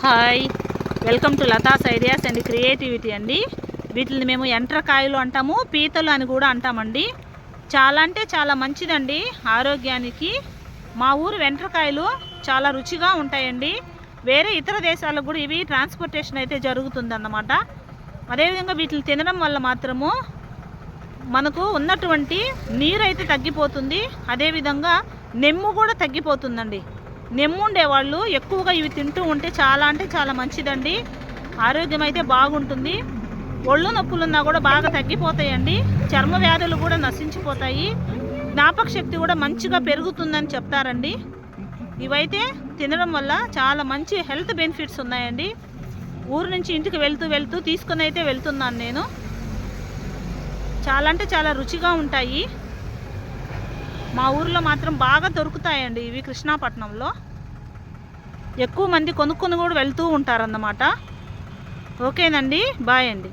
Hi, welcome to Latha's ideas and creativity అండి. వీటిని మేము ఎంట్రకాయలు అంటాము, పీతలు అని కూడా అంటామండి. చాలా అంటే చాలా మంచిదండి ఆరోగ్యానికి. మా ఊరు వెంట్రకాయలు చాలా రుచిగా ఉంటాయండి. వేరే ఇతర దేశాలకు కూడా ఇవి ట్రాన్స్పోర్టేషన్ అయితే జరుగుతుందన్నమాట. అదేవిధంగా వీటిని తినడం వల్ల మాత్రము మనకు ఉన్నటువంటి నీరు అయితే తగ్గిపోతుంది. అదేవిధంగా నెమ్ము కూడా తగ్గిపోతుందండి. నెమ్ము ఉండేవాళ్ళు ఎక్కువగా ఇవి తింటూ ఉంటే చాలా అంటే చాలా మంచిదండి. ఆరోగ్యం అయితే బాగుంటుంది. ఒళ్ళు నొప్పులున్నా కూడా బాగా తగ్గిపోతాయండి. చర్మ వ్యాధులు కూడా నశించిపోతాయి. జ్ఞాపక శక్తి కూడా మంచిగా పెరుగుతుందని చెప్తారండి. ఇవైతే తినడం వల్ల చాలా మంచి హెల్త్ బెనిఫిట్స్ ఉన్నాయండి. ఊరు నుంచి ఇంటికి వెళ్తూ తీసుకుని అయితే వెళ్తున్నాను నేను. చాలా అంటే చాలా రుచిగా ఉంటాయి. మా ఊర్లో మాత్రం బాగా దొరుకుతాయండి ఇవి. కృష్ణాపట్నంలో ఎక్కువ మంది కొనుక్కొని కూడా వెళ్తూ ఉంటారన్నమాట. ఓకేనండి, బాయ్ అండి.